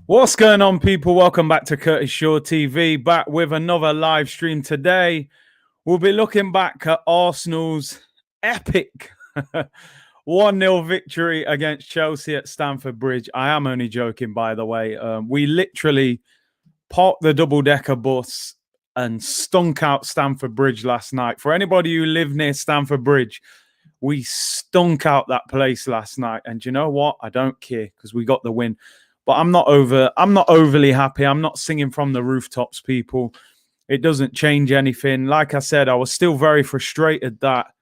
What's going on, people? Welcome back to Curtis Shaw TV, back with another live stream today. We'll be looking back at Arsenal's epic 1-0 victory against Chelsea at Stamford Bridge. I am only joking, by the way. We literally parked the double-decker bus and stunk out Stamford Bridge last night. For anybody who live near Stamford Bridge, we stunk out that place last night. And you know what? I don't care because we got the win. But I'm not overly happy. I'm not singing from the rooftops, people. It doesn't change anything. Like I said, I was still very frustrated that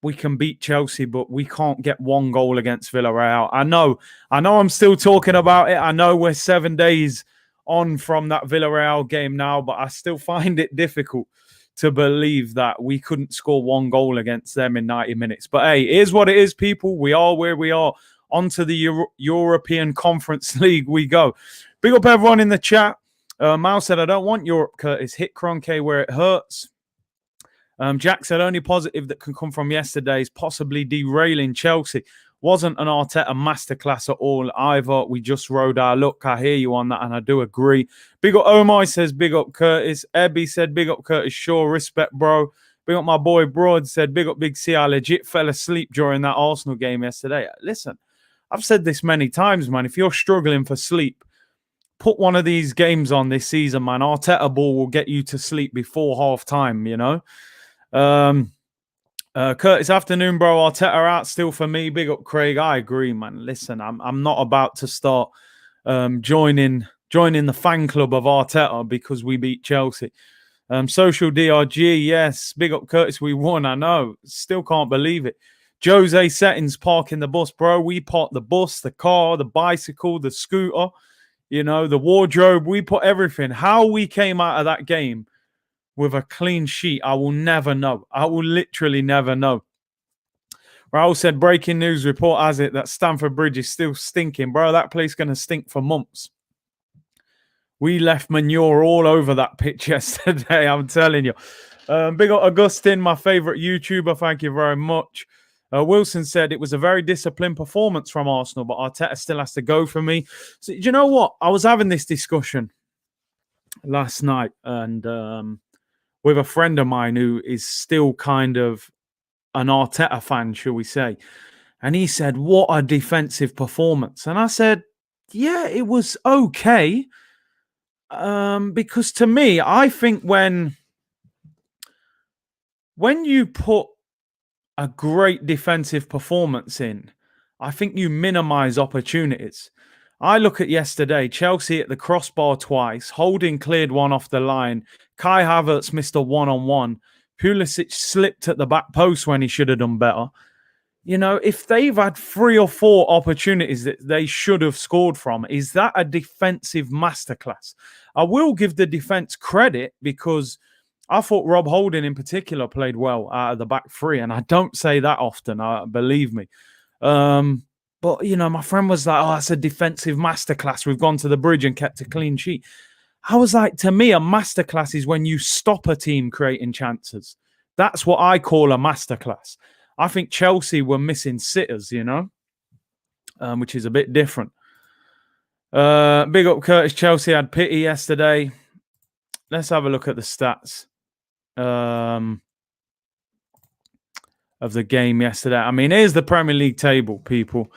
we can beat Chelsea, but we can't get one goal against Villarreal. I know I'm still talking about it. I know we're 7 days on from that Villarreal game now, but I still find it difficult to believe that we couldn't score one goal against them in 90 minutes. But hey, it is what it is, people. We are where we are. Onto the European Conference League we go. Big up everyone in the chat. Mal said, I don't want Europe, Curtis. Hit Kroenke where it hurts. Jack said, only positive that can come from yesterday is possibly derailing Chelsea. Wasn't an Arteta masterclass at all either. We just rode our luck. I hear you on that, and I do agree. Big up Omar says, big up Curtis. Ebby said, big up Curtis Shaw. Respect, bro. Big up my boy Broad said, big up Big C. I legit fell asleep during that Arsenal game yesterday. Listen, I've said this many times, man. If you're struggling for sleep, put one of these games on this season, man. Arteta ball will get you to sleep before half time, you know. Curtis, afternoon, bro. Arteta out still for me. Big up, Craig. I agree, man. Listen, I'm not about to start joining the fan club of Arteta because we beat Chelsea. Social DRG, yes. Big up, Curtis. We won. I know. Still can't believe it. Jose Settings parking the bus, bro. We parked the bus, the car, the bicycle, the scooter, you know, the wardrobe. We put everything. How we came out of that game with a clean sheet, I will never know. I will literally never know. Raul said, breaking news report has it that Stamford Bridge is still stinking. Bro, that place is going to stink for months. We left manure all over that pitch yesterday, I'm telling you. Big up Augustine, my favorite YouTuber. Thank you very much. Wilson said it was a very disciplined performance from Arsenal, but Arteta still has to go for me. So, do you know what? I was having this discussion last night and with a friend of mine who is still kind of an Arteta fan, shall we say. And he said, what a defensive performance. And I said, yeah, it was okay. Because to me, I think when you put a great defensive performance in, I think you minimize opportunities. I look at yesterday, Chelsea at the crossbar twice, Holding cleared one off the line, Kai Havertz missed a one-on-one, Pulisic slipped at the back post when he should have done better. You know, if they've had 3 or 4 opportunities that they should have scored from, is that a defensive masterclass? I will give the defense credit because I thought Rob Holding in particular played well out of the back three, and I don't say that often, believe me. But, you know, my friend was like, oh, that's a defensive masterclass. We've gone to the bridge and kept a clean sheet. I was like, to me, a masterclass is when you stop a team creating chances. That's what I call a masterclass. I think Chelsea were missing sitters, you know, which is a bit different. Big up Curtis. Chelsea had pity yesterday. Let's have a look at the stats of the game yesterday. I mean, here's the Premier League table, people.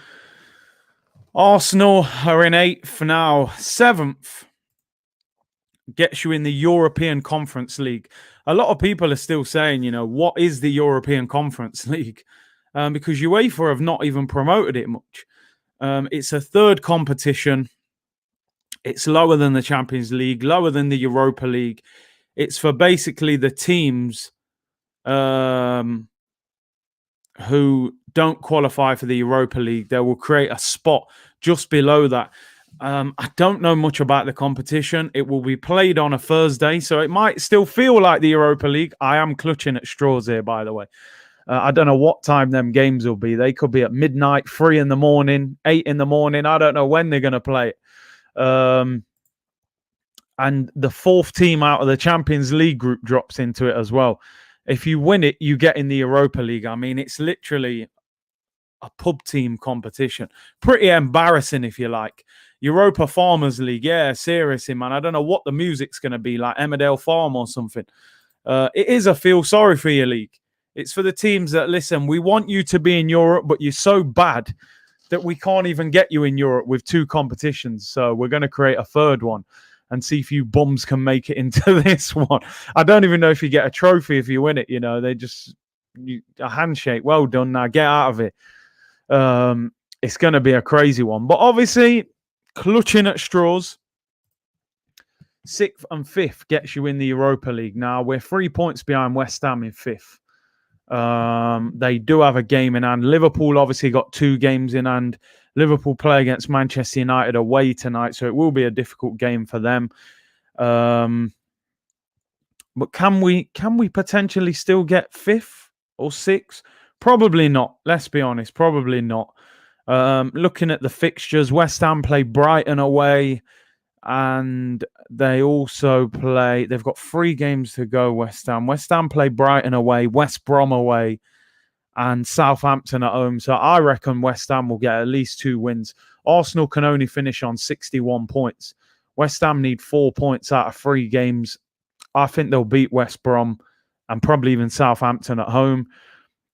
Arsenal are in 8th now. 7th gets you in the European Conference League. A lot of people are still saying, you know, what is the European Conference League? Because UEFA have not even promoted it much. It's a third competition. It's lower than the Champions League, lower than the Europa League. It's for basically the teams who don't qualify for the Europa League. They will create a spot just below that. I don't know much about the competition. It will be played on a Thursday, so it might still feel like the Europa League. I am clutching at straws here, by the way. I don't know what time them games will be. They could be at midnight, 3 in the morning, 8 in the morning. I don't know when they're going to play it. And the 4th team out of the Champions League group drops into it as well. If you win it, you get in the Europa League. I mean, it's literally a pub team competition. Pretty embarrassing, if you like. Europa Farmers League. Yeah, seriously, man. I don't know what the music's going to be like, Emmerdale Farm or something. It is a feel sorry for your league. It's for the teams that, listen, we want you to be in Europe, but you're so bad that we can't even get you in Europe with 2 competitions. So we're going to create a third one and see if you bums can make it into this one. I don't even know if you get a trophy if you win it. You know, they just a handshake. Well done. Now get out of it. It's going to be a crazy one. But obviously, clutching at straws, 6th and 5th gets you in the Europa League. Now, we're 3 points behind West Ham in 5th. They do have a game in hand. Liverpool obviously got 2 games in hand. Liverpool play against Manchester United away tonight, so it will be a difficult game for them. But can we potentially still get 5th or 6th? Probably not. Let's be honest. Probably not. Looking at the fixtures, West Ham play Brighton away, and they also play. They've got 3 games to go. West Ham play Brighton away, West Brom away, and Southampton at home. So I reckon West Ham will get at least 2 wins. Arsenal can only finish on 61 points. West Ham need 4 points out of 3 games. I think they'll beat West Brom and probably even Southampton at home.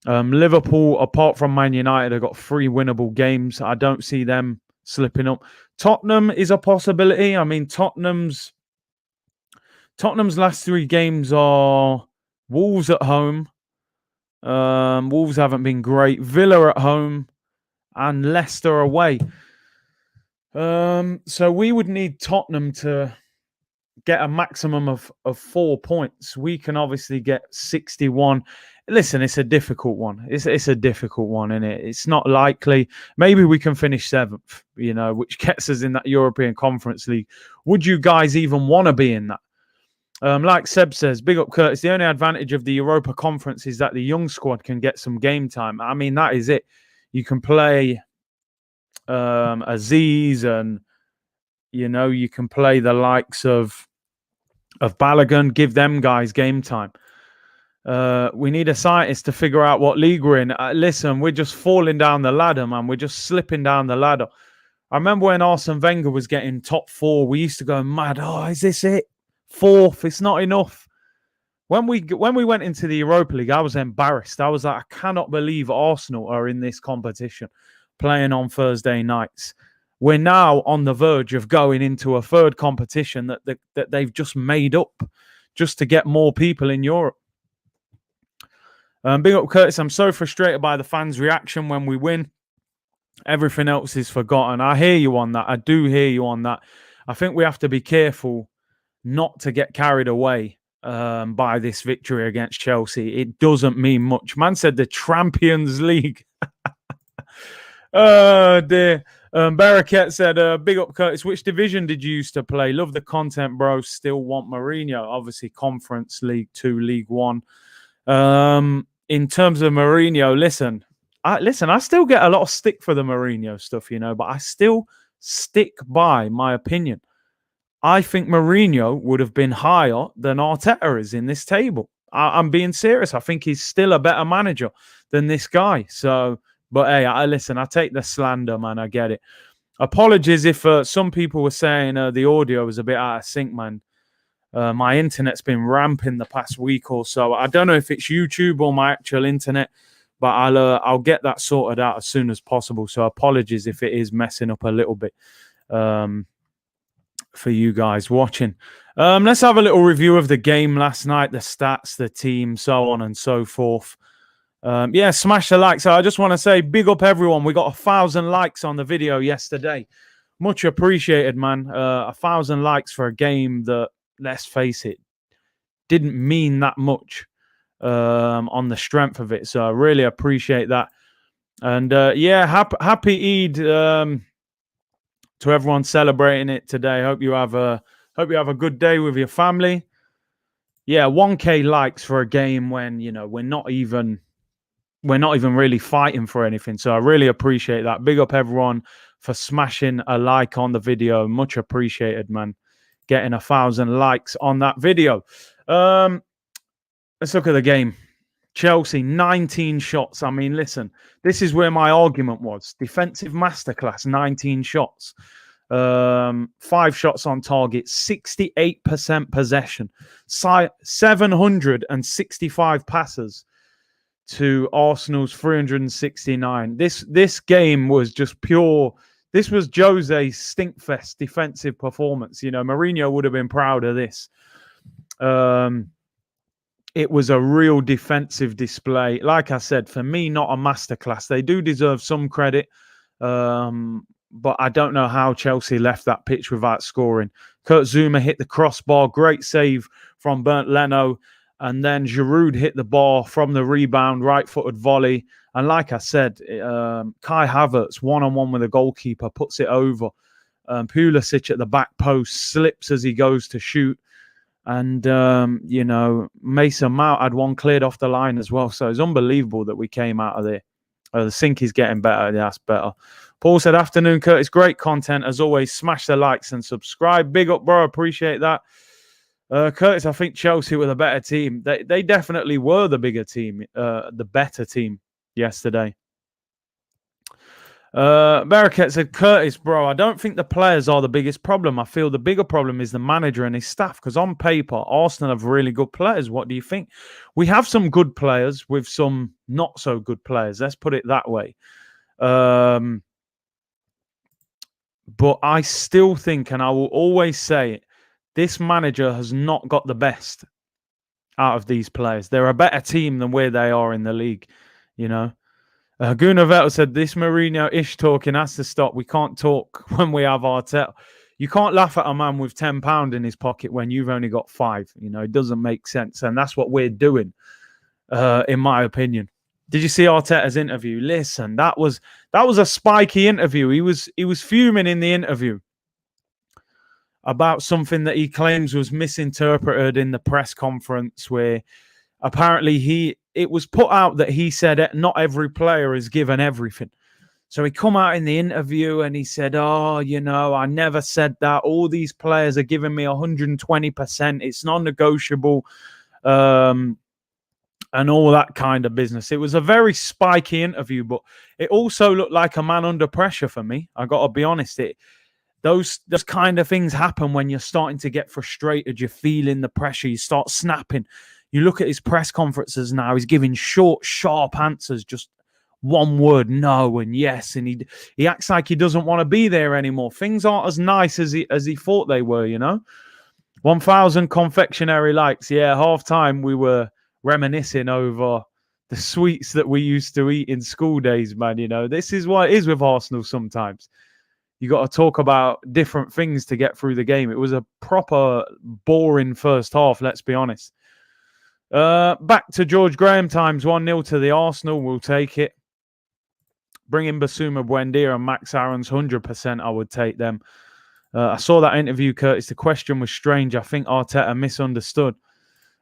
Liverpool, apart from Man United, have got 3 winnable games. I don't see them slipping up. Tottenham is a possibility. I mean, Tottenham's last 3 games are Wolves at home. Wolves haven't been great. Villa at home and Leicester away. So we would need Tottenham to get a maximum of 4 points. We can obviously get 61. Listen, it's a difficult one. It's a difficult one, isn't it? It's not likely. Maybe we can finish 7th, you know, which gets us in that European Conference League. Would you guys even want to be in that? Like Seb says, big up Curtis. The only advantage of the Europa Conference is that the young squad can get some game time. I mean, that is it. You can play Aziz, and you know, you can play the likes of Balogun. Give them guys game time. We need a scientist to figure out what league we're in. Listen, we're just falling down the ladder, man. We're just slipping down the ladder. I remember when Arsene Wenger was getting top 4, we used to go mad. Oh, is this it? 4th, it's not enough. When we went into the Europa League, I was embarrassed. I was like, I cannot believe Arsenal are in this competition, playing on Thursday nights. We're now on the verge of going into a 3rd competition that they've just made up just to get more people in Europe. Big up Curtis. I'm so frustrated by the fans' reaction when we win. Everything else is forgotten. I hear you on that. I do hear you on that. I think we have to be careful not to get carried away by this victory against Chelsea. It doesn't mean much. Man said the Champions League. Oh, dear. Baraket said, big up Curtis. Which division did you used to play? Love the content, bro. Still want Mourinho. Obviously, Conference League 2, League 1. In terms of Mourinho, listen, I still get a lot of stick for the Mourinho stuff, you know, but I still stick by my opinion. I think Mourinho would have been higher than Arteta is in this table. I'm being serious. I think he's still a better manager than this guy. So, but hey, listen, I take the slander, man. I get it. Apologies if some people were saying the audio was a bit out of sync, man. My internet's been ramping the past week or so. I don't know if it's YouTube or my actual internet, but I'll get that sorted out as soon as possible. So apologies if it is messing up a little bit for you guys watching. Let's have a little review of the game last night, the stats, the team, so on and so forth. Yeah, smash the like. So I just want to say big up everyone. We got 1,000 likes on the video yesterday. Much appreciated, man. 1,000 likes for a game that, let's face it, didn't mean that much on the strength of it. So I really appreciate that. And yeah, happy Eid to everyone celebrating it today. Hope you have a good day with your family. Yeah, 1K likes for a game when, you know, we're not even really fighting for anything. So I really appreciate that. Big up everyone for smashing a like on the video. Much appreciated, man. Getting 1,000 likes on that video. Let's look at the game. Chelsea, 19 shots. I mean, listen, this is where my argument was. Defensive masterclass, 19 shots. 5 shots on target, 68% possession, 765 passes to Arsenal's 369. This game was just pure. This was Jose's stinkfest defensive performance. You know, Mourinho would have been proud of this. It was a real defensive display. Like I said, for me, not a masterclass. They do deserve some credit, but I don't know how Chelsea left that pitch without scoring. Kurt Zouma hit the crossbar. Great save from Bernd Leno. And then Giroud hit the bar from the rebound, right-footed volley. And like I said, Kai Havertz, one-on-one with the goalkeeper, puts it over. Pulisic at the back post slips as he goes to shoot. And, you know, Mason Mount had one cleared off the line as well. So it's unbelievable that we came out of there. The sink is getting better. That's better. Paul said, afternoon, Curtis. Great content. As always, smash the likes and subscribe. Big up, bro. Appreciate that. Curtis, I think Chelsea were the better team. They definitely were the bigger team, the better team yesterday. Baraket said, Curtis, bro, I don't think the players are the biggest problem. I feel the bigger problem is the manager and his staff, because on paper, Arsenal have really good players. What do you think? We have some good players with some not so good players. Let's put it that way. But I still think, and I will always say it, this manager has not got the best out of these players. They're a better team than where they are in the league, you know. Gunnar Vettel said, this Mourinho-ish talking has to stop. We can't talk when we have Arteta. You can't laugh at a man with £10 in his pocket when you've only got 5. You know, it doesn't make sense. And that's what we're doing, in my opinion. Did you see Arteta's interview? Listen, that was a spiky interview. He was fuming in the interview about something that he claims was misinterpreted in the press conference, where apparently it was put out that he said not every player is given everything. So he come out in the interview and he said, oh, you know, I never said that. All these players are giving me 120%. It's non-negotiable, and all that kind of business. It was a very spiky interview, but it also looked like a man under pressure for me. I got to be honest. Those kind of things happen when you're starting to get frustrated. You're feeling the pressure. You start snapping. You look at his press conferences now. He's giving short, sharp answers, just one word, no and yes. And he acts like he doesn't want to be there anymore. Things aren't as nice as he thought they were, you know. 1,000 confectionery likes. Yeah, half time we were reminiscing over the sweets that we used to eat in school days, man. You know, this is what it is with Arsenal sometimes. You got to talk about different things to get through the game. It was a proper boring first half, let's be honest. Back to George Graham times, 1-0 to the Arsenal. We'll take it. Bring in Basuma Buendia and Max Aarons, 100%. I would take them. I saw that interview, Curtis. The question was strange. I think Arteta misunderstood.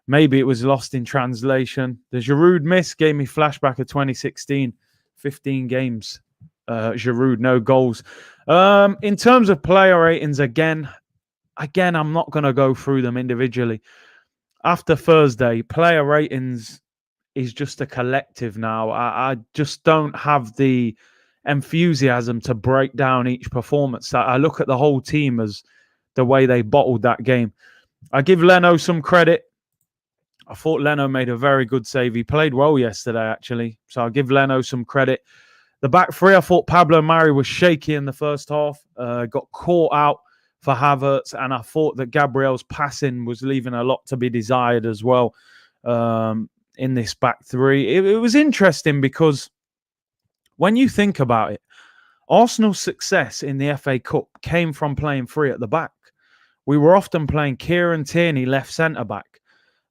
Maybe it was lost in translation. The Giroud miss gave me flashback of 2016. 15 games. Giroud, no goals. In terms of player ratings, again, I'm not going to go through them individually. After Thursday, player ratings is just a collective now. I just don't have the enthusiasm to break down each performance. I look at the whole team as the way they bottled that game. I give Leno some credit. I thought Leno made a very good save. He played well yesterday, actually. So I'll give Leno some credit. The back three, I thought Pablo Mari was shaky in the first half. Got caught out for Havertz. And I thought that Gabriel's passing was leaving a lot to be desired as well in this back three. It was interesting because when you think about it, Arsenal's success in the FA Cup came from playing three at the back. We were often playing Kieran Tierney left centre-back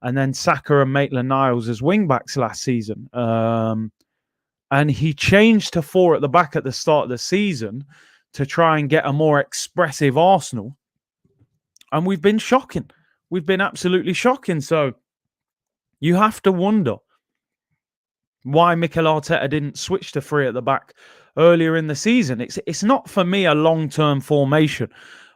and then Saka and Maitland-Niles as wing-backs last season. And he changed to four at the back at the start of the season to try and get a more expressive Arsenal. And we've been shocking. We've been absolutely shocking. So you have to wonder why Mikel Arteta didn't switch to three at the back earlier in the season. It's not, for me, a long-term formation,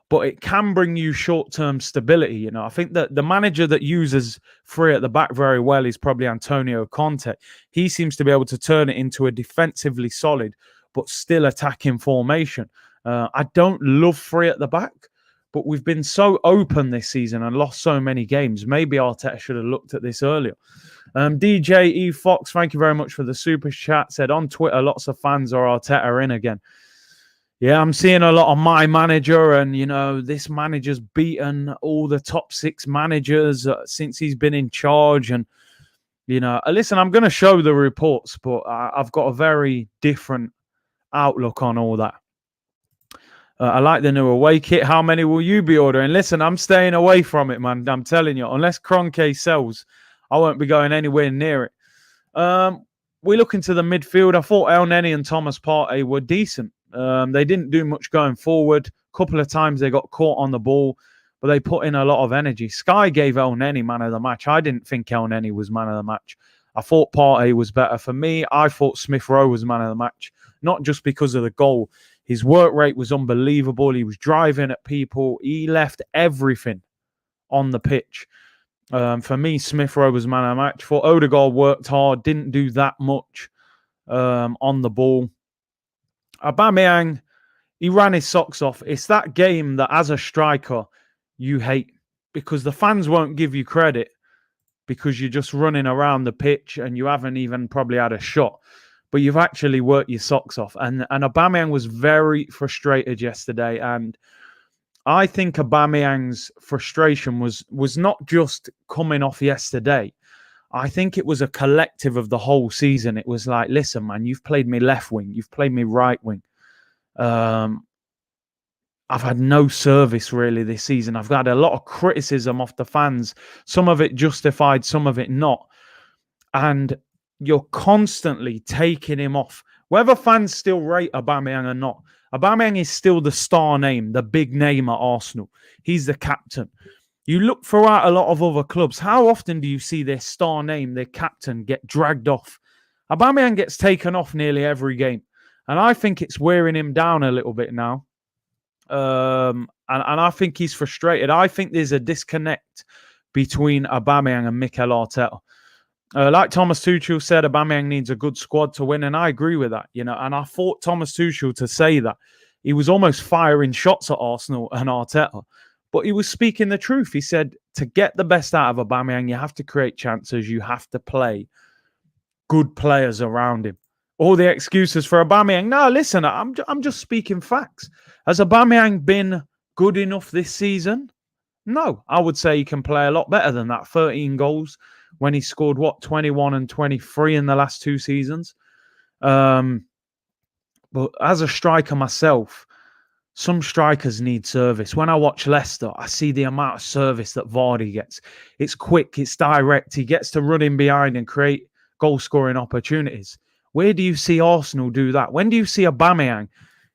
but it can bring you short-term stability. You know, I think that the manager that uses three at the back very well is probably Antonio Conte. He seems to be able to turn it into a defensively solid but still attacking formation. I don't love 3 at the back, but we've been so open this season and lost so many games. Maybe Arteta should have looked at this earlier. DJ E Fox, thank you very much for the super chat. Said on Twitter, lots of fans are Arteta in again. Yeah, I'm seeing a lot of my manager, and this manager's beaten all the top 6 managers since he's been in charge. And listen, I'm going to show the reports, but I've got a very different outlook on all that. I like the new away kit. How many will you be ordering? Listen, I'm staying away from it, man. I'm telling you, unless Kroenke sells, I won't be going anywhere near it. We look into the midfield. I thought El Neni and Thomas Partey were decent. They didn't do much going forward. A couple of times they got caught on the ball, but they put in a lot of energy. Sky gave El Neni man of the match. I didn't think El Neni was man of the match. I thought Partey was better. For me, I thought Smith Rowe was man of the match, not just because of the goal. His work rate was unbelievable. He was driving at people. He left everything on the pitch. For me, Smith Rowe was man of the match. For Odegaard worked hard, didn't do that much on the ball. Aubameyang, he ran his socks off. It's that game that as a striker, you hate because the fans won't give you credit because you're just running around the pitch and you haven't even probably had a shot. But you've actually worked your socks off. And Aubameyang was very frustrated yesterday. And I think Aubameyang's frustration was not just coming off yesterday. I think it was a collective of the whole season. It was like, listen, man, you've played me left wing. You've played me right wing. I've had no service really this season. I've had a lot of criticism off the fans. Some of it justified, some of it not. And you're constantly taking him off. Whether fans still rate Aubameyang or not, Aubameyang is still the star name, the big name at Arsenal. He's the captain. You look throughout a lot of other clubs. How often do you see their star name, their captain, get dragged off? Aubameyang gets taken off nearly every game. And I think it's wearing him down a little bit now. And I think he's frustrated. I think there's a disconnect between Aubameyang and Mikel Arteta. Like Thomas Tuchel said, Aubameyang needs a good squad to win, and I agree with that. And I thought Thomas Tuchel to say that. He was almost firing shots at Arsenal and Arteta, but he was speaking the truth. He said, to get the best out of Aubameyang, you have to create chances. You have to play good players around him. All the excuses for Aubameyang. No, listen, I'm just speaking facts. Has Aubameyang been good enough this season? No, I would say he can play a lot better than that. 13 goals when he scored, 21 and 23 in the last 2 seasons. But as a striker myself, some strikers need service. When I watch Leicester, I see the amount of service that Vardy gets. It's quick, it's direct. He gets to run in behind and create goal-scoring opportunities. Where do you see Arsenal do that? When do you see Aubameyang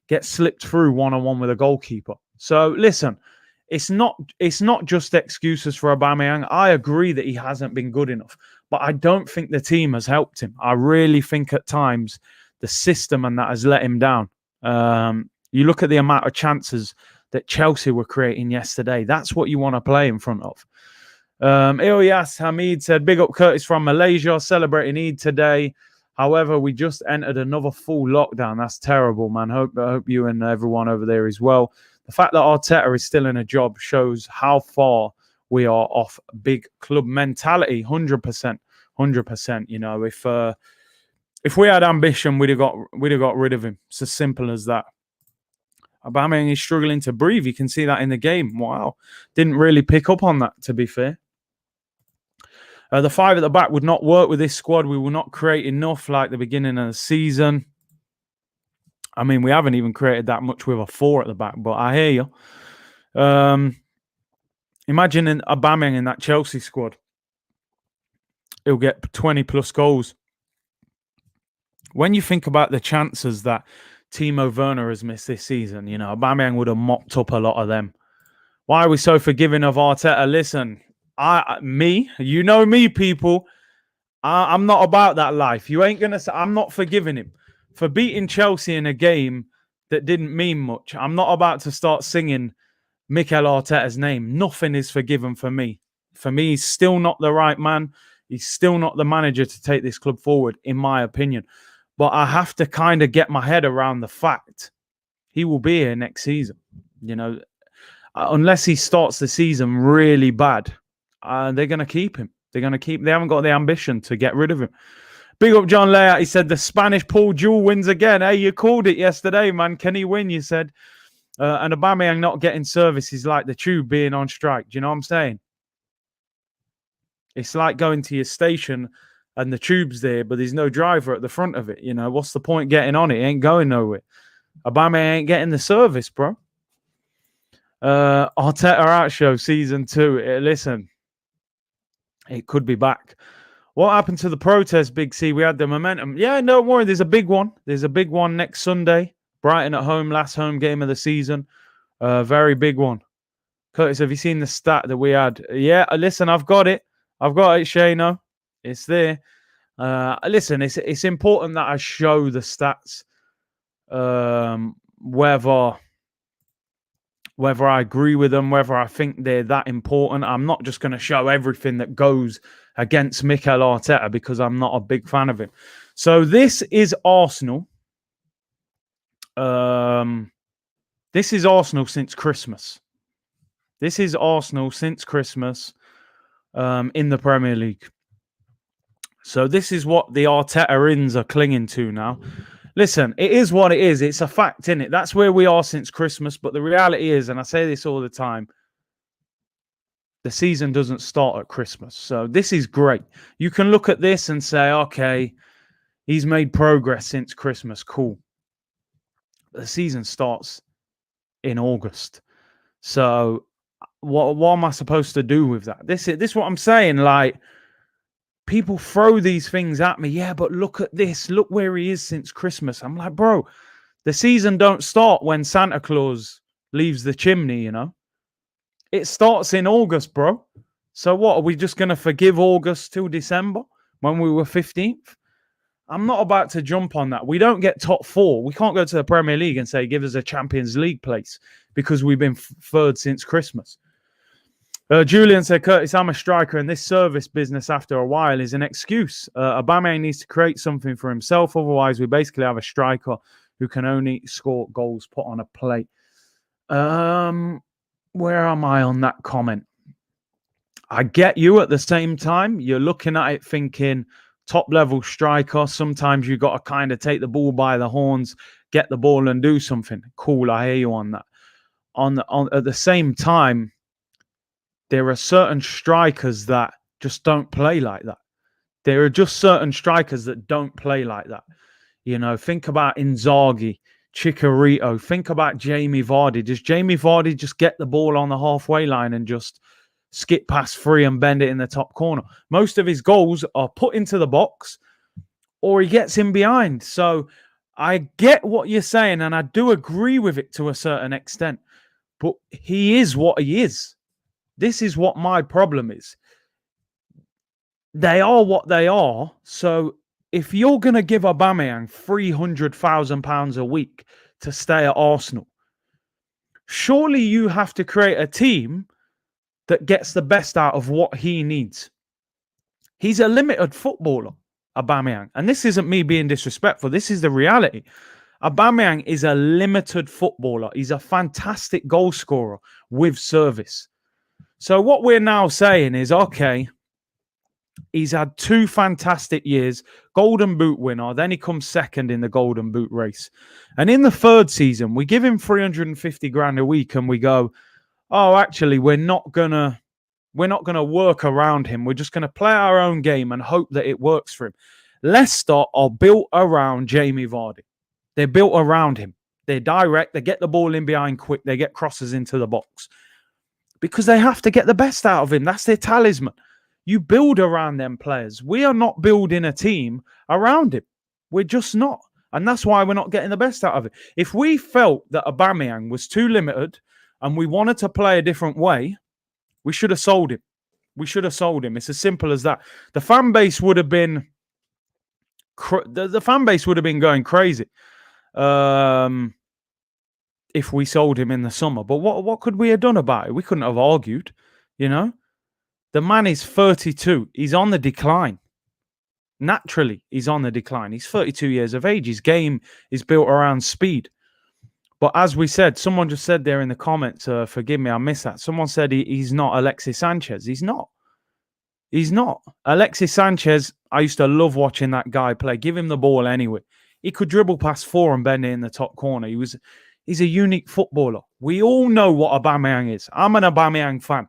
get slipped through one-on-one with a goalkeeper? So listen, it's not just excuses for Aubameyang. I agree that he hasn't been good enough, but I don't think the team has helped him. I really think at times the system and that has let him down. You look at the amount of chances that Chelsea were creating yesterday. That's what you want to play in front of. Ilyas Hamid said, big up Curtis from Malaysia, celebrating Eid today. However, we just entered another full lockdown. That's terrible, man. I hope you and everyone over there as well. The fact that Arteta is still in a job shows how far we are off big club mentality. 100%. 100%. If we had ambition, we'd have got rid of him. It's as simple as that. Aubameyang is struggling to breathe. You can see that in the game. Wow. Didn't really pick up on that, to be fair. The 5 at the back would not work with this squad. We will not create enough like the beginning of the season. I mean, we haven't even created that much with a 4 at the back, but I hear you. Imagine Aubameyang in that Chelsea squad. He'll get 20-plus goals. When you think about the chances that Timo Werner has missed this season, Aubameyang would have mopped up a lot of them. Why are we so forgiving of Arteta? Listen, you know me, people. I'm not about that life. You ain't going to say, I'm not forgiving him for beating Chelsea in a game that didn't mean much. I'm not about to start singing Mikel Arteta's name. Nothing is forgiven for me. For me, he's still not the right man. He's still not the manager to take this club forward, in my opinion. But I have to kind of get my head around the fact He will be here next season. You know, unless he starts the season really bad, they're going to keep him. They haven't got the ambition to get rid of him. Big up John Layout. He said the Spanish Paul Jewell wins again. Hey, you called it yesterday, man. Can he win? You said. And Aubameyang not getting service is like the tube being on strike. Do you know what I'm saying? It's like going to your station and the tube's there, but there's no driver at the front of it. You know, what's the point getting on it? It ain't going nowhere. Aubameyang ain't getting the service, bro. Arteta out show season 2. Listen, it could be back. What happened to the protest, Big C? We had the momentum. Yeah, don't worry. There's a big one. There's a big one next Sunday. Brighton at home, last home game of the season. Very big one. Curtis, have you seen the stat that we had? Yeah, listen, I've got it. Shano. It's there. Listen, it's important that I show the stats. Whether I agree with them, whether I think they're that important. I'm not just going to show everything that goes against Mikel Arteta because I'm not a big fan of him. So this is Arsenal. This is Arsenal since Christmas. In the Premier League. So this is what the Arteta-ins are clinging to now. Listen, it is what it is. It's a fact, isn't it? That's where we are since Christmas. But the reality is, and I say this all the time, the season doesn't start at Christmas. So this is great. You can look at this and say, okay, he's made progress since Christmas. Cool. The season starts in August. So what am I supposed to do with that? This is what I'm saying. Like, people throw these things at me. Yeah, but look at this. Look where he is since Christmas. I'm like, bro, the season don't start when Santa Claus leaves the chimney, you know. It starts in August, bro. So what, are we just going to forgive August till December when we were 15th? I'm not about to jump on that. We don't get top 4. We can't go to the Premier League and say, give us a Champions League place because we've been third since Christmas. Julian said, Curtis, I'm a striker, and this service business after a while is an excuse. Aubameyang needs to create something for himself. Otherwise, we basically have a striker who can only score goals put on a plate. Where am I on that comment? I get you. At the same time, you're looking at it thinking top-level striker. Sometimes you got to kind of take the ball by the horns, get the ball and do something. Cool, I hear you on that. At the same time, there are certain strikers that just don't play like that. There are just certain strikers that don't play like that. You know, think about Inzaghi, Chicharito. Think about Jamie Vardy. Does Jamie Vardy just get the ball on the halfway line and just skip past 3 and bend it in the top corner? Most of his goals are put into the box or he gets in behind. So I get what you're saying, and I do agree with it to a certain extent. But he is what he is. This is what my problem is. They are what they are. So if you're going to give Aubameyang £300,000 a week to stay at Arsenal, surely you have to create a team that gets the best out of what he needs. He's a limited footballer, Aubameyang. And this isn't me being disrespectful. This is the reality. Aubameyang is a limited footballer. He's a fantastic goal scorer with service. So what we're now saying is, okay, he's had 2 fantastic years, Golden Boot winner, then he comes second in the Golden Boot race. And in the 3rd season, we give him 350 grand a week and we go, oh, actually, we're not gonna work around him. We're just gonna play our own game and hope that it works for him. Leicester are built around Jamie Vardy. They're built around him. They're direct, they get the ball in behind quick, they get crosses into the box. Because they have to get the best out of him. That's their talisman. You build around them players. We are not building a team around him. We're just not. And that's why we're not getting the best out of it. If we felt that Aubameyang was too limited and we wanted to play a different way, we should have sold him. It's as simple as that. The fan base would have been the fan base would have been going crazy. If we sold him in the summer. But what could we have done about it? We couldn't have argued, you know? The man is 32. He's on the decline. Naturally, he's on the decline. He's 32 years of age. His game is built around speed. But as we said, someone just said there in the comments, forgive me, I missed that. Someone said he's not Alexis Sanchez. He's not. He's not. Alexis Sanchez, I used to love watching that guy play. Give him the ball anyway. He could dribble past four and bend it in the top corner. He's a unique footballer. We all know what Aubameyang is. I'm an Aubameyang fan,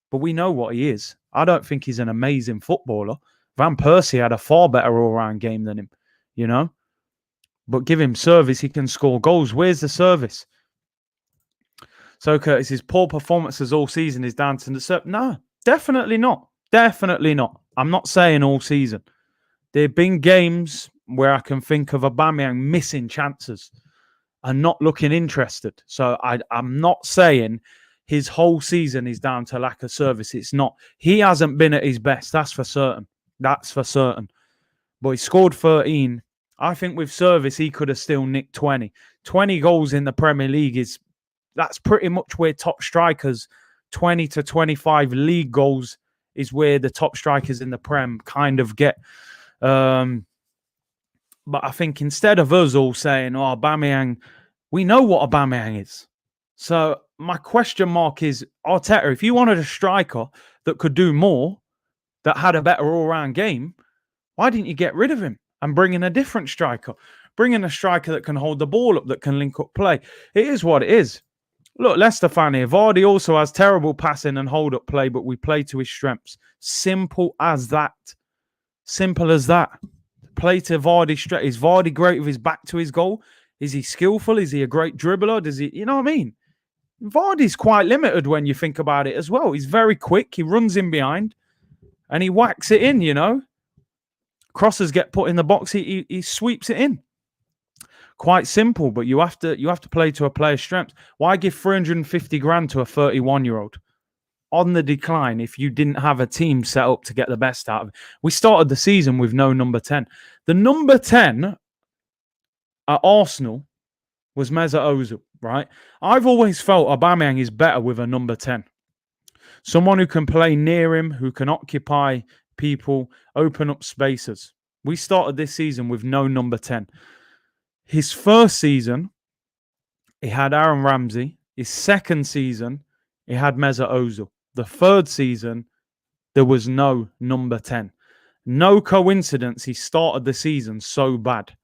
but we know what he is. I don't think he's an amazing footballer. Van Persie had a far better all-round game than him, you know? But give him service, he can score goals. Where's the service? So, Curtis, his poor performances all season is down to the service. No, definitely not. Definitely not. I'm not saying all season. There have been games where I can think of Aubameyang missing chances and not looking interested. So I'm not saying his whole season is down to lack of service. It's not. He hasn't been at his best. That's for certain. That's for certain. But he scored 13. I think with service, he could have still nicked 20. 20 goals in the Premier League that's pretty much where top strikers, 20 to 25 league goals is where the top strikers in the Prem kind of get. But I think instead of us all saying, oh, Aubameyang, we know what Aubameyang is. So my question mark is, Arteta, if you wanted a striker that could do more, that had a better all-round game, why didn't you get rid of him and bring in a different striker? Bring in a striker that can hold the ball up, that can link up play. It is what it is. Look, Leicester fan here. Vardy also has terrible passing and hold-up play, but we play to his strengths. Simple as that. Simple as that. Play to Vardy's strength. Is Vardy great with his back to his goal? Is he skillful? Is he a great dribbler? Does he, you know what I mean? Vardy's quite limited when you think about it as well. He's very quick. He runs in behind and he whacks it in, you know. Crosses get put in the box. He sweeps it in. Quite simple, but you have to play to a player's strength. Why give 350 grand to a 31-year-old on the decline if you didn't have a team set up to get the best out of it? We started the season with no number 10. The number 10 at Arsenal was Mesut Ozil, right? I've always felt Aubameyang is better with a number 10. Someone who can play near him, who can occupy people, open up spaces. We started this season with no number 10. His first season, he had Aaron Ramsey. His second season, he had Mesut Ozil. The third season, there was no number 10. No coincidence he started the season so bad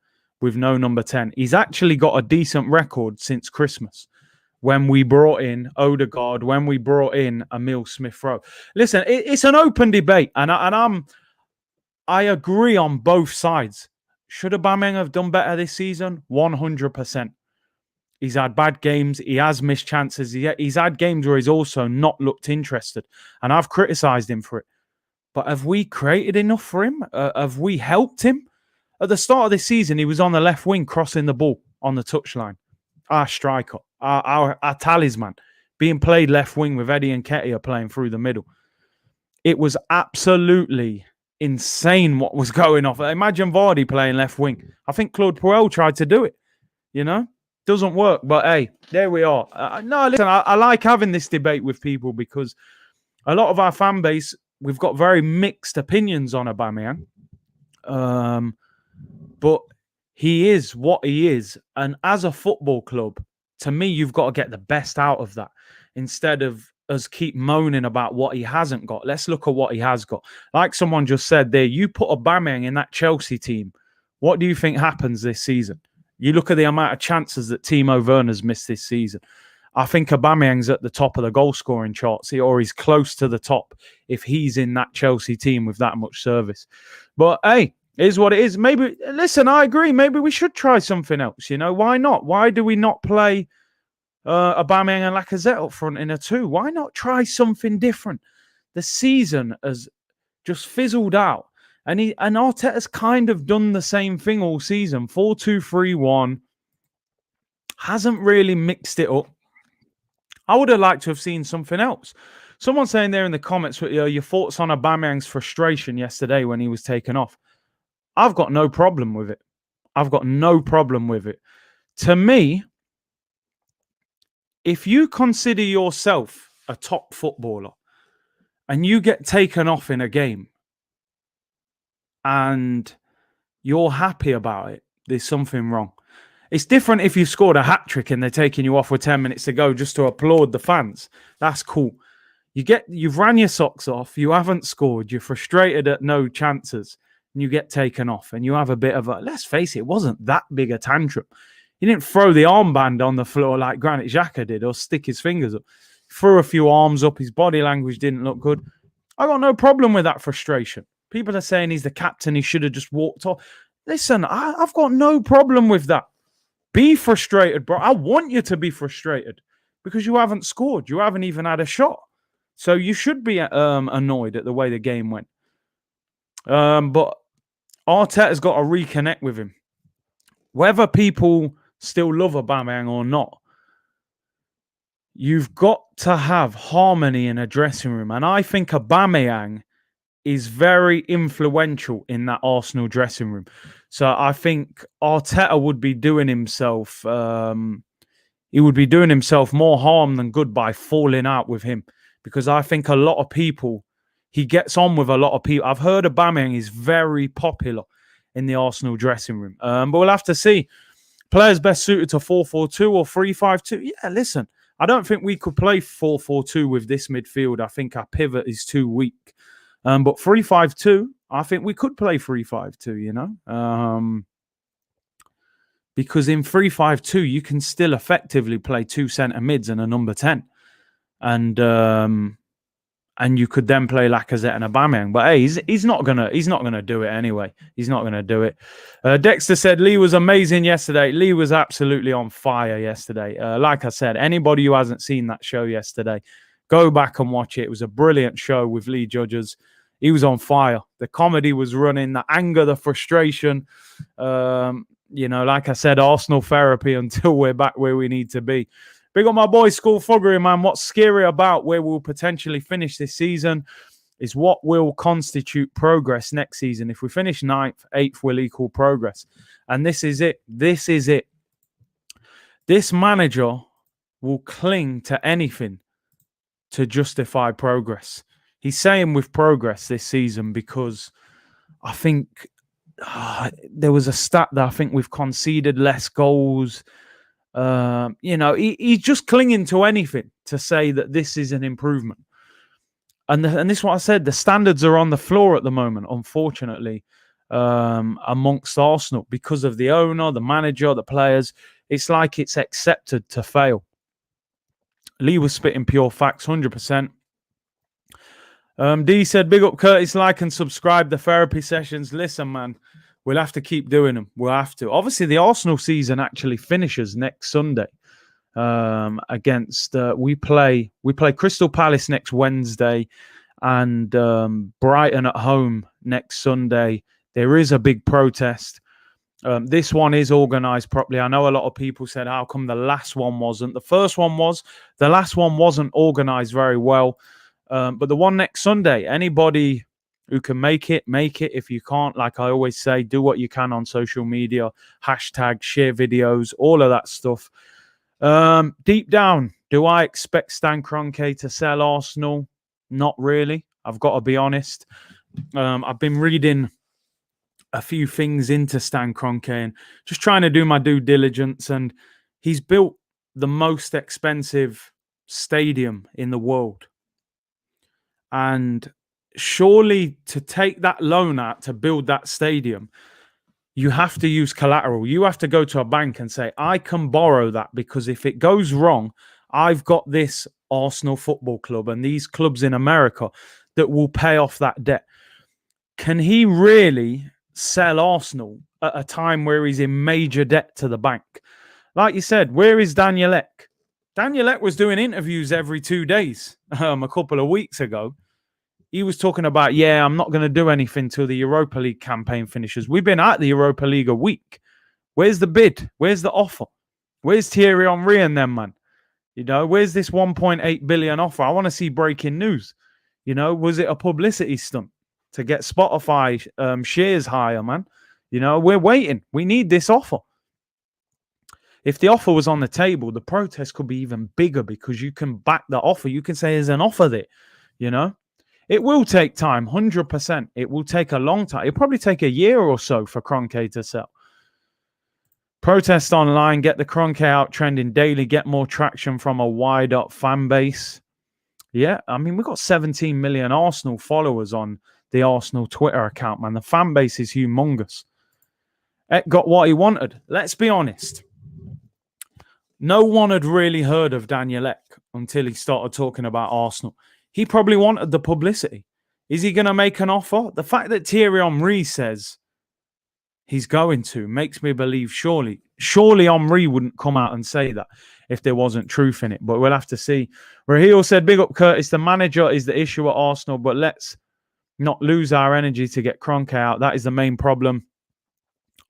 with no number 10. He's actually got a decent record since Christmas when we brought in Odegaard, when we brought in Emile Smith-Rowe. Listen, it's an open debate, and I agree on both sides. Should Aubameyang have done better this season? 100%. He's had bad games. He has missed chances. He's had games where he's also not looked interested. And I've criticised him for it. But have we created enough for him? Have we helped him? At the start of this season, he was on the left wing crossing the ball on the touchline. Our striker, our talisman, being played left wing with Eddie and Nketiah playing through the middle. It was absolutely insane what was going on. Imagine Vardy playing left wing. I think Claude Puel tried to do it. You know? Doesn't work. But hey, there we are. No, listen, I like having this debate with people because a lot of our fan base, we've got very mixed opinions on Aubameyang. But he is what he is. And as a football club, to me, you've got to get the best out of that instead of us keep moaning about what he hasn't got. Let's look at what he has got. Like someone just said there, you put Aubameyang in that Chelsea team. What do you think happens this season? You look at the amount of chances that Timo Werner's missed this season. I think Aubameyang's at the top of the goal-scoring charts, or he's close to the top if he's in that Chelsea team with that much service. But hey, it is what it is. Maybe, listen, I agree. Maybe we should try something else. You know, why not? Why do we not play Aubameyang and Lacazette up front in a 2? Why not try something different? The season has just fizzled out. And Arteta's kind of done the same thing all season. 4-2-3-1. Hasn't really mixed it up. I would have liked to have seen something else. Someone saying there in the comments, your thoughts on Aubameyang's frustration yesterday when he was taken off. I've got no problem with it. I've got no problem with it. To me, if you consider yourself a top footballer and you get taken off in a game and you're happy about it, there's something wrong. It's different if you've scored a hat-trick and they're taking you off with 10 minutes to go just to applaud the fans. That's cool. You've ran your socks off, you haven't scored, you're frustrated at no chances, and you get taken off, and you have a bit of a, let's face it wasn't that big a tantrum. He didn't throw the armband on the floor like Granit Xhaka did or stick his fingers up. He threw a few arms up, his body language didn't look good. I got no problem with that frustration. People are saying he's the captain, he should have just walked off. Listen, I've got no problem with that. Be frustrated, bro. I want you to be frustrated because you haven't scored. You haven't even had a shot. So you should be annoyed at the way the game went. But Arteta's got to reconnect with him. Whether people still love Aubameyang or not, you've got to have harmony in a dressing room. And I think Aubameyang is very influential in that Arsenal dressing room. So I think Arteta would be doing himself... he would be doing himself more harm than good by falling out with him. Because I think a lot of people, he gets on with a lot of people. I've heard Aubameyang is very popular in the Arsenal dressing room. But we'll have to see. Players best suited to 4-4-2 or 3-5-2. Yeah, listen, I don't think we could play 4-4-2 with this midfield. I think our pivot is too weak. But 3-5-2, I think we could play 3-5-2, you know. Because in 3-5-2, you can still effectively play two centre mids and a number 10. And you could then play Lacazette and Aubameyang. But hey, he's not gonna do it anyway. He's not gonna do it. Dexter said Lee was amazing yesterday. Lee was absolutely on fire yesterday. Like I said, anybody who hasn't seen that show yesterday, go back and watch it. It was a brilliant show with Lee Judges. He was on fire. The comedy was running, the anger, the frustration. You know, like I said, Arsenal therapy until we're back where we need to be. Big up my boy, School Fuggery, man. What's scary about where we'll potentially finish this season is what will constitute progress next season. If we finish 9th, 8th will equal progress. And this is it. This is it. This manager will cling to anything to justify progress. He's saying with progress this season because I think there was a stat that I think we've conceded less goals. You know, he's just clinging to anything to say that this is an improvement. And this is what I said. The standards are on the floor at the moment, unfortunately, amongst Arsenal because of the owner, the manager, the players. It's like it's accepted to fail. Lee was spitting pure facts, 100%. D said, big up Curtis, like and subscribe the therapy sessions. Listen, man, we'll have to keep doing them. We'll have to. Obviously, the Arsenal season actually finishes next Sunday. Against we play Crystal Palace next Wednesday and Brighton at home next Sunday. There is a big protest. This one is organised properly. I know a lot of people said, how come the last one wasn't? The first one was. The last one wasn't organised very well. But the one next Sunday, anybody who can make it. If you can't, like I always say, do what you can on social media. Hashtag, share videos, all of that stuff. Deep down, do I expect Stan Kroenke to sell Arsenal? Not really. I've got to be honest. I've been reading a few things into Stan Kroenke and just trying to do my due diligence. And he's built the most expensive stadium in the world. And surely to take that loan out to build that stadium, you have to use collateral. You have to go to a bank and say, I can borrow that because if it goes wrong, I've got this Arsenal Football Club and these clubs in America that will pay off that debt. Can he really sell Arsenal at a time where he's in major debt to the bank? Like you said, where is Daniel Ek? Daniel Ek was doing interviews every 2 days a couple of weeks ago. He was talking about, yeah, I'm not going to do anything till the Europa League campaign finishes. We've been at the Europa League a week. Where's the bid? Where's the offer? Where's Thierry Henry and them, man? You know, where's this 1.8 billion offer? I want to see breaking news. You know, was it a publicity stunt to get Spotify shares higher, man? You know, we're waiting. We need this offer. If the offer was on the table, the protest could be even bigger because you can back the offer. You can say there's an offer there, you know? It will take time, 100%. It will take a long time. It'll probably take a year or so for Kroenke to sell. Protest online, get the Kroenke out trending daily, get more traction from a wider fan base. Yeah, I mean, we've got 17 million Arsenal followers on the Arsenal Twitter account, man. The fan base is humongous. Eck got what he wanted. Let's be honest. No one had really heard of Daniel Eck until he started talking about Arsenal. He probably wanted the publicity. Is he going to make an offer? The fact that Thierry Henry says he's going to makes me believe surely Henry wouldn't come out and say that if there wasn't truth in it. But we'll have to see. Raheel said, big up Curtis. The manager is the issue at Arsenal, but let's not lose our energy to get Kroenke out. That is the main problem.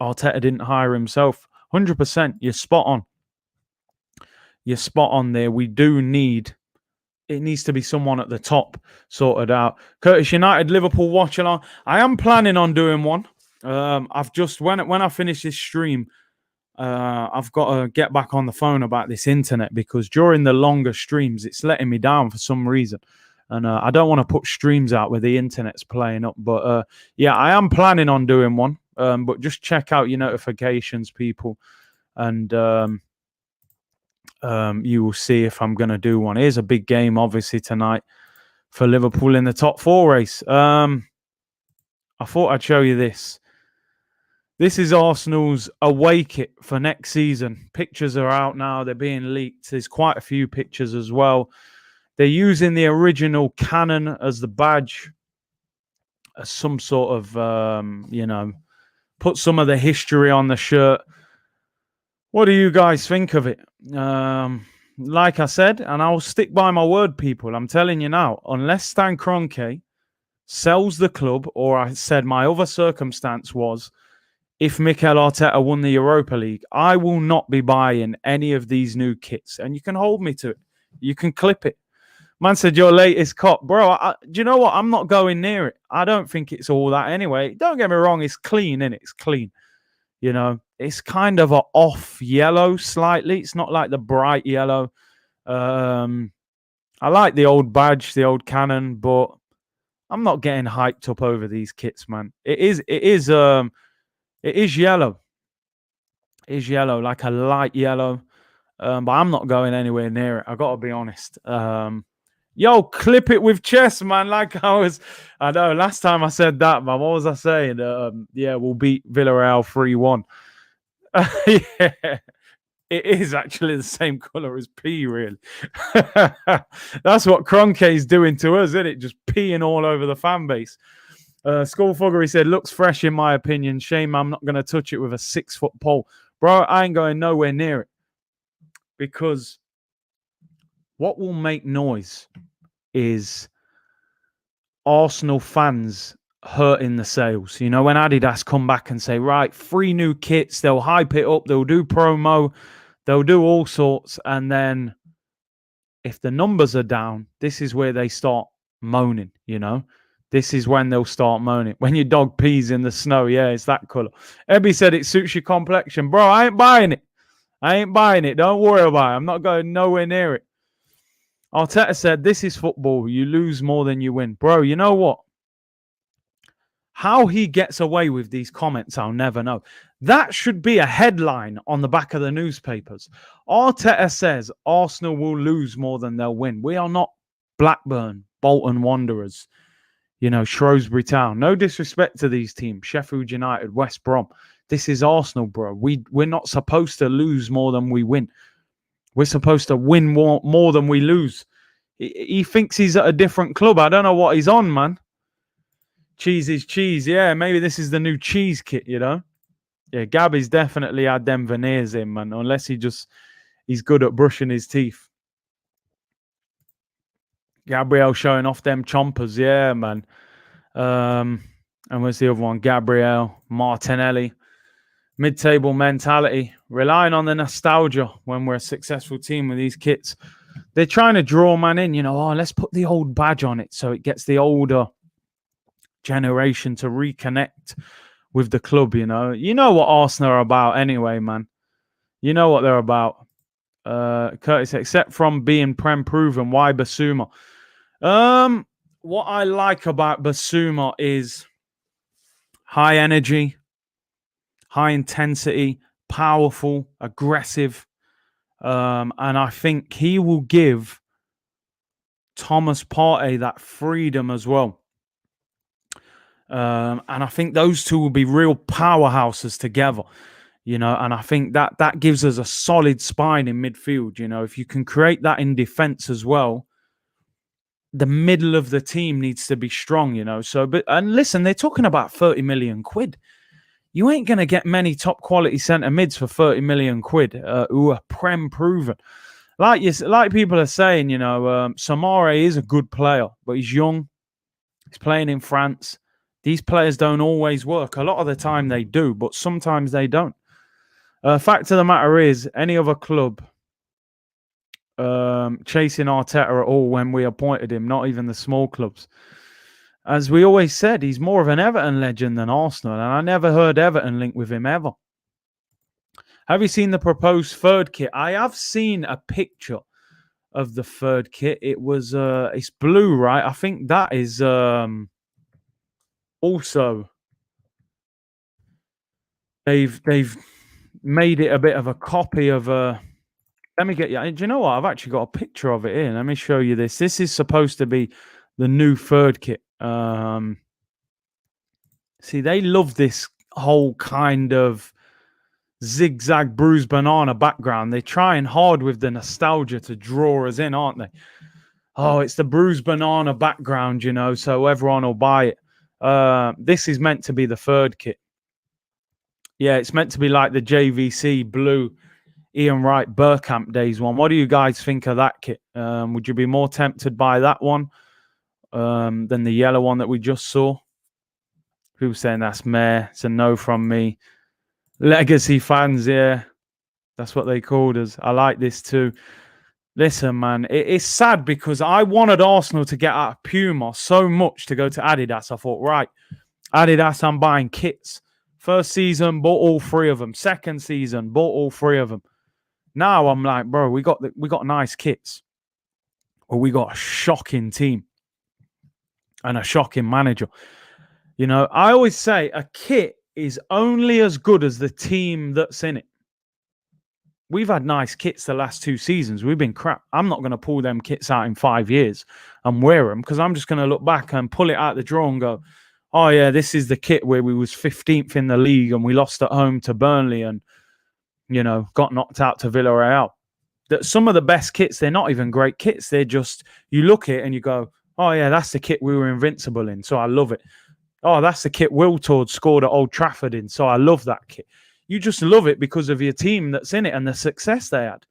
Arteta didn't hire himself. 100%. You're spot on. You're spot on there. We do need... It needs to be someone at the top sorted out. Curtis United, Liverpool watch along. I am planning on doing one. I've just... When I finish this stream, I've got to get back on the phone about this internet because during the longer streams, it's letting me down for some reason. And I don't want to put streams out where the internet's playing up. But yeah, I am planning on doing one. But just check out your notifications, people. And you will see if I'm going to do one. Here's a big game, obviously, tonight for Liverpool in the top 4 race. I thought I'd show you this. This is Arsenal's away kit for next season. Pictures are out now. They're being leaked. There's quite a few pictures as well. They're using the original cannon as the badge, as some sort of, put some of the history on the shirt. What do you guys think of it? Like I said, and I'll stick by my word, people. I'm telling you now, unless Stan Kroenke sells the club, or I said my other circumstance was, if Mikel Arteta won the Europa League, I will not be buying any of these new kits. And you can hold me to it. You can clip it. Man said, your latest cop. Bro, do you know what? I'm not going near it. I don't think it's all that anyway. Don't get me wrong. It's clean, innit? It's clean. You know, it's kind of an off yellow slightly. It's not like the bright yellow. I like the old badge, the old cannon, but I'm not getting hyped up over these kits, man. It is yellow. It is yellow, like a light yellow. But I'm not going anywhere near it. I got to be honest. Yo, clip it with chess, man. Like I know last time I said that, man. What was I saying? Yeah, we'll beat Villarreal 3-1. Yeah, it is actually the same color as P, really. That's what Kroenke is doing to us, isn't it? Just peeing all over the fan base. Skullfuggery said, looks fresh in my opinion. Shame I'm not going to touch it with a 6-foot pole. Bro, I ain't going nowhere near it. Because what will make noise is Arsenal fans hurting the sales. You know, when Adidas come back and say, right, 3 new kits, they'll hype it up, they'll do promo, they'll do all sorts. And then if the numbers are down, this is where they start moaning, you know. This is when they'll start moaning. When your dog pees in the snow, yeah, it's that colour. Ebby said it suits your complexion. Bro, I ain't buying it. I ain't buying it. Don't worry about it. I'm not going nowhere near it. Arteta said, this is football. You lose more than you win. Bro, you know what? How he gets away with these comments, I'll never know. That should be a headline on the back of the newspapers. Arteta says Arsenal will lose more than they'll win. We are not Blackburn, Bolton Wanderers, you know, Shrewsbury Town. No disrespect to these teams, Sheffield United, West Brom. This is Arsenal, bro. We're not supposed to lose more than we win. We're supposed to win more than we lose. He thinks he's at a different club. I don't know what he's on, man. Cheese is cheese. Yeah, maybe this is the new cheese kit, you know? Yeah, Gabby's definitely had them veneers in, man. Unless he's good at brushing his teeth. Gabriel showing off them chompers. Yeah, man. And where's the other one? Gabriel, Martinelli. Mid-table mentality, relying on the nostalgia when we're a successful team with these kits. They're trying to draw man in, you know, oh, let's put the old badge on it so it gets the older generation to reconnect with the club, you know. You know what Arsenal are about anyway, man. You know what they're about. Curtis, except from being Prem proven, why Basuma? What I like about Basuma is high energy, high intensity, powerful, aggressive. And I think he will give Thomas Partey that freedom as well. And I think those two will be real powerhouses together, and I think that gives us a solid spine in midfield. If you can create that in defense as well, the middle of the team needs to be strong, and listen, they're talking about 30 million quid. You ain't going to get many top quality centre mids for 30 million quid who are Prem proven. Like people are saying, Samare is a good player, but he's young. He's playing in France. These players don't always work. A lot of the time they do, but sometimes they don't. Fact of the matter is, any other club chasing Arteta at all when we appointed him, not even the small clubs. As we always said, he's more of an Everton legend than Arsenal, and I never heard Everton link with him ever. Have you seen the proposed third kit? I have seen a picture of the third kit. It was it's blue, right? I think that is also they've made it a bit of a copy of let me get you. Do you know what? I've actually got a picture of it here. Let me show you this. This is supposed to be the new third kit. See, they love this whole kind of zigzag bruised banana background. They're trying hard with the nostalgia to draw us in, aren't they? Oh, it's the bruised banana background, so everyone will buy it. This is meant to be the third kit. Yeah, it's meant to be like the JVC blue Ian Wright Burkamp days one. What do you guys think of that kit? Would you be more tempted by that one than the yellow one that we just saw? People saying that's meh. It's a no from me. Legacy fans, yeah. That's what they called us. I like this too. Listen, man, it's sad because I wanted Arsenal to get out of Puma so much to go to Adidas. I thought, right, Adidas, I'm buying kits. First season, bought all three of them. Second season, bought all three of them. Now I'm like, bro, we got nice kits. Or we got a shocking team and a shocking manager. I always say a kit is only as good as the team that's in it. We've had nice kits the last 2 seasons. We've been crap. I'm not going to pull them kits out in 5 years and wear them because I'm just going to look back and pull it out the drawer and go, oh, yeah, this is the kit where we was 15th in the league and we lost at home to Burnley and, got knocked out to Villarreal. Some of the best kits, they're not even great kits. They're just, you look at it and you go, oh, yeah, that's the kit we were invincible in, so I love it. Oh, that's the kit Wiltord scored at Old Trafford in, so I love that kit. You just love it because of your team that's in it and the success they had.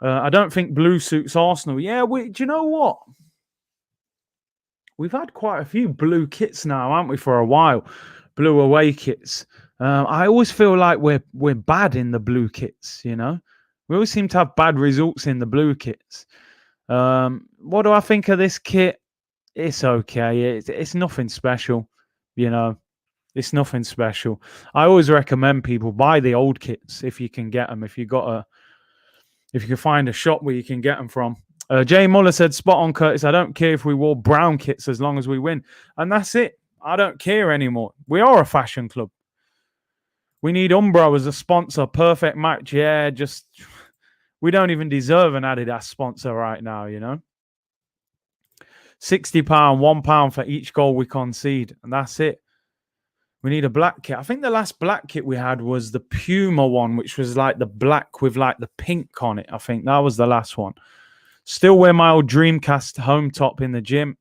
I don't think blue suits Arsenal. Yeah, do you know what? We've had quite a few blue kits now, haven't we, for a while? Blue away kits. I always feel like we're bad in the blue kits, We always seem to have bad results in the blue kits. What do I think of this kit? It's okay. It's nothing special, It's nothing special. I always recommend people buy the old kits if you can get them. If you can find a shop where you can get them from. Jay Muller said, spot on, Curtis. I don't care if we wore brown kits as long as we win. And that's it. I don't care anymore. We are a fashion club. We need Umbro as a sponsor. Perfect match. Yeah, we don't even deserve an Adidas sponsor right now, £60, £1 for each goal we concede. And that's it. We need a black kit. I think the last black kit we had was the Puma one, which was like the black with like the pink on it. I think that was the last one. Still wear my old Dreamcast home top in the gym.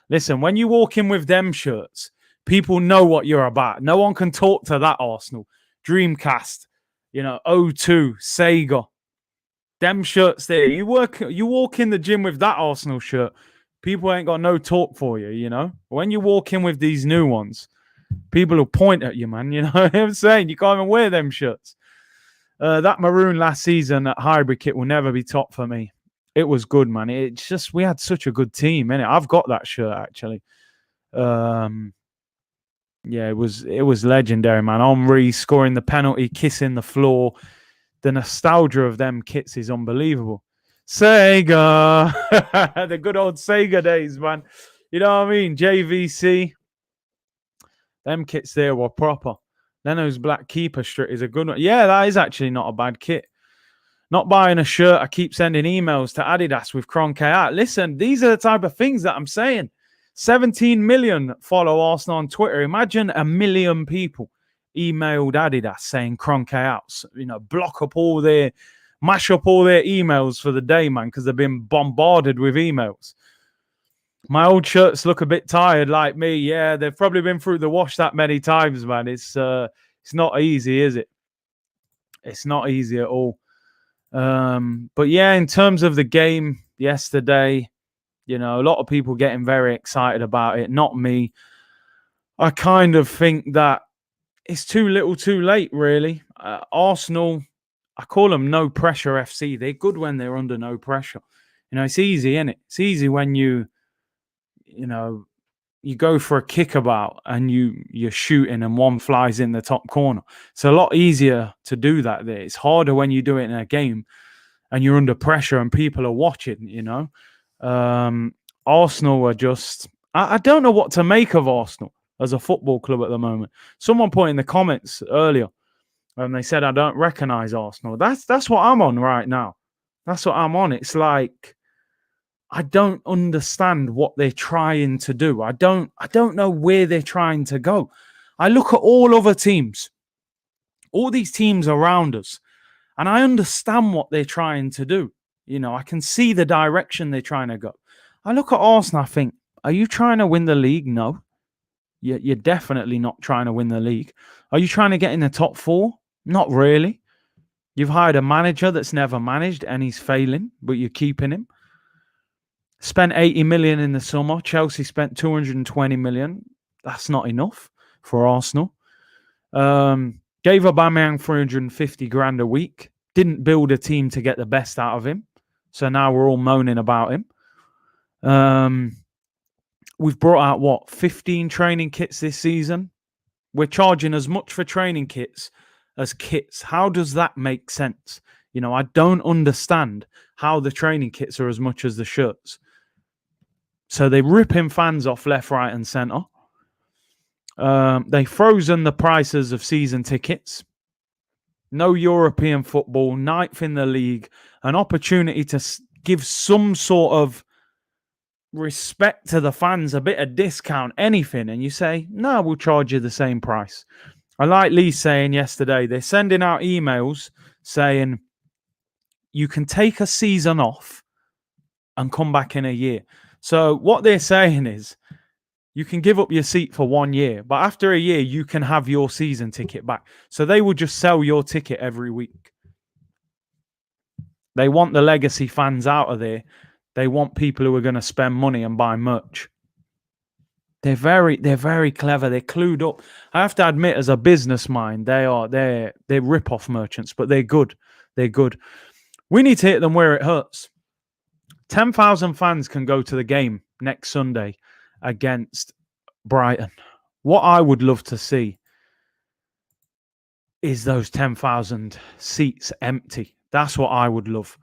Listen, when you walk in with them shirts, people know what you're about. No one can talk to that Arsenal. Dreamcast, O2, Sega. Them shirts there. You walk in the gym with that Arsenal shirt, people ain't got no talk for you, When you walk in with these new ones, people will point at you, man. You know what I'm saying? You can't even wear them shirts. That maroon last season at hybrid kit will never be top for me. It was good, man. It's just we had such a good team, innit? I've got that shirt actually. Yeah, it was legendary, man. Henry scoring the penalty, kissing the floor. The nostalgia of them kits is unbelievable. Sega, the good old Sega days, man. You know what I mean? JVC. Them kits there were proper. Leno's black keeper strip is a good one. Yeah, that is actually not a bad kit. Not buying a shirt. I keep sending emails to Adidas with Kroenke out. Listen, these are the type of things that I'm saying. 17 million follow Arsenal on Twitter. Imagine 1 million people emailed Adidas saying Kroenke out. You know, mash up all their emails for the day, man, because they've been bombarded with emails. My old shirts look a bit tired like me. Yeah, they've probably been through the wash that many times, man. It's not easy, is it? It's not easy at all. But yeah, in terms of the game yesterday, you know, a lot of people getting very excited about it. Not me. I kind of think that it's too little too late, really. Arsenal, I call them no pressure FC. They're good when they're under no pressure. You know, it's easy, isn't it? It's easy when you go for a kickabout and you're shooting and one flies in the top corner. It's a lot easier to do that there. It's harder when you do it in a game and you're under pressure and people are watching, you know. Arsenal are just... I don't know what to make of Arsenal as a football club at the moment. Someone put in the comments earlier and they said, I don't recognise Arsenal. That's what I'm on right now. That's what I'm on. It's like, I don't understand what they're trying to do. I don't know where they're trying to go. I look at all other teams, all these teams around us, and I understand what they're trying to do. You know, I can see the direction they're trying to go. I look at Arsenal, I think, are you trying to win the league? No. You're definitely not trying to win the league. Are you trying to get in the top 4? Not really. You've hired a manager that's never managed and he's failing, but you're keeping him. Spent 80 million in the summer. Chelsea spent 220 million. That's not enough for Arsenal. Gave Aubameyang 350 grand a week. Didn't build a team to get the best out of him. So now we're all moaning about him. We've brought out, 15 training kits this season? We're charging as much for training kits as kits. How does that make sense? You know, I don't understand how the training kits are as much as the shirts. So they're ripping fans off left, right, and centre. They've frozen the prices of season tickets. No European football, 9th in the league, an opportunity to give some sort of respect to the fans, a bit of discount, anything. And you say, no, we'll charge you the same price. I like Lee saying yesterday, they're sending out emails saying you can take a season off and come back in a year. So what they're saying is you can give up your seat for 1 year, but after a year, you can have your season ticket back. So they will just sell your ticket every week. They want the legacy fans out of there. They want people who are going to spend money and buy merch. They're very clever. They're clued up. I have to admit, as a business mind, they're rip-off merchants, but they're good. They're good. We need to hit them where it hurts. 10,000 fans can go to the game next Sunday against Brighton. What I would love to see is those 10,000 seats empty. That's what I would love.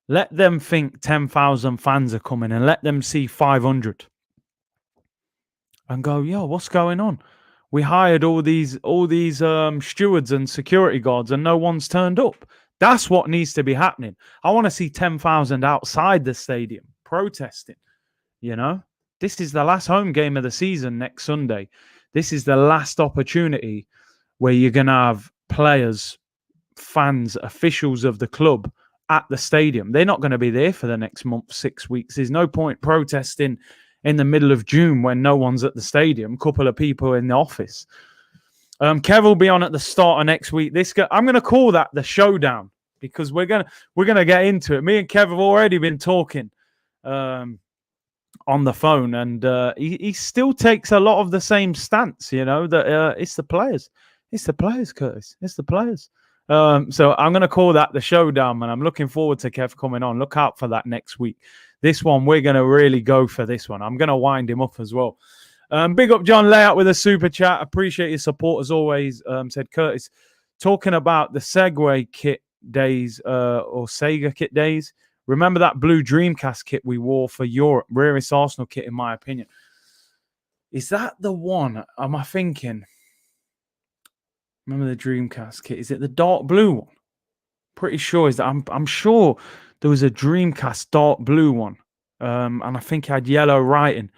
Let them think 10,000 fans are coming and let them see 500 and go, yo, what's going on? We hired all these stewards and security guards and no one's turned up. That's what needs to be happening. I want to see 10,000 outside the stadium protesting. You know, this is the last home game of the season next Sunday. This is the last opportunity where you're going to have players, fans, officials of the club at the stadium. They're not going to be there for the next month, 6 weeks. There's no point protesting in the middle of June when no one's at the stadium. A couple of people in the office. Kev will be on at the start of next week. I'm going to call that the showdown because we're gonna get into it. Me and Kev have already been talking on the phone, and he still takes a lot of the same stance. You know that it's the players, Curtis. It's the players. So I'm going to call that the showdown, man. I'm looking forward to Kev coming on. Look out for that next week. This one, we're going to really go for this one. I'm going to wind him up as well. Big up John Layout with a super chat. Appreciate your support as always. Said Curtis, talking about the Segway kit days or Sega kit days. Remember that blue Dreamcast kit we wore for Europe? Rarest Arsenal kit, in my opinion. Is that the one? Am I thinking? Remember the Dreamcast kit? Is it the dark blue one? Pretty sure is that I'm sure there was a Dreamcast dark blue one. And I think it had yellow writing.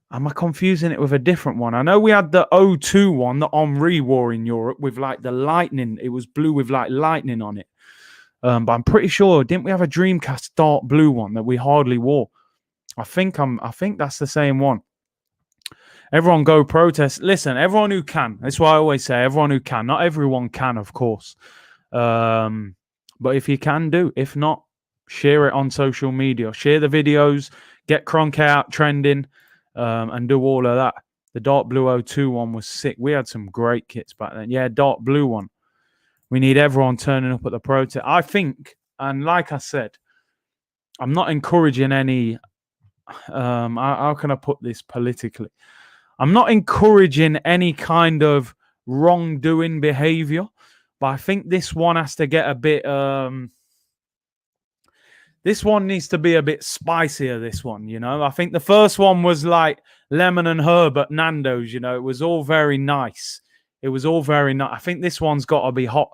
Am I confusing it with a different one? I know we had the O2 one that Henri wore in Europe with like the lightning. It was blue with like lightning on it. But I'm pretty sure, didn't we have a Dreamcast dark blue one that we hardly wore? I think that's the same one. Everyone go protest. Listen, everyone who can. That's why I always say everyone who can. Not everyone can, of course. But if you can do, if not, share it on social media. Share the videos. Get Kroenke out trending. And do all of that. The dark blue O2 one was sick. We had some great kits back then. Yeah, dark blue one. We need everyone turning up at the protest. I think, and like I said, I'm not encouraging any. How can I put this politically? I'm not encouraging any kind of wrongdoing behavior, but I think this one has to get a bit. This one needs to be a bit spicier, this one, you know. I think the first one was like lemon and herb at Nando's, you know. It was all very nice. It was all very nice. I think this one's got to be hot.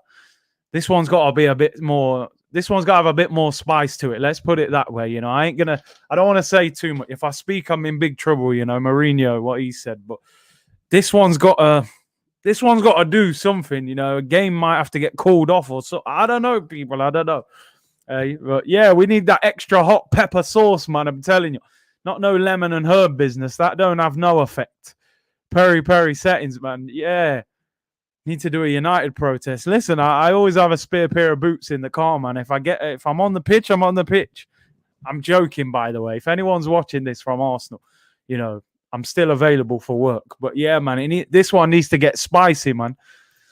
This one's got to be a bit more... This one's got to have a bit more spice to it. Let's put it that way, you know. I don't want to say too much. If I speak, I'm in big trouble, you know. Mourinho, what he said. But this one's got to do something, you know. A game might have to get called off or so. I don't know, people. I don't know. But yeah, we need that extra hot pepper sauce, man. I'm telling you. Not no lemon and herb business. That don't have no effect. Peri settings, man. Yeah. Need to do a United protest. Listen, I always have a spare pair of boots in the car, man. If I'm on the pitch, I'm on the pitch. I'm joking, by the way. If anyone's watching this from Arsenal, you know, I'm still available for work. But yeah, man, this one needs to get spicy, man.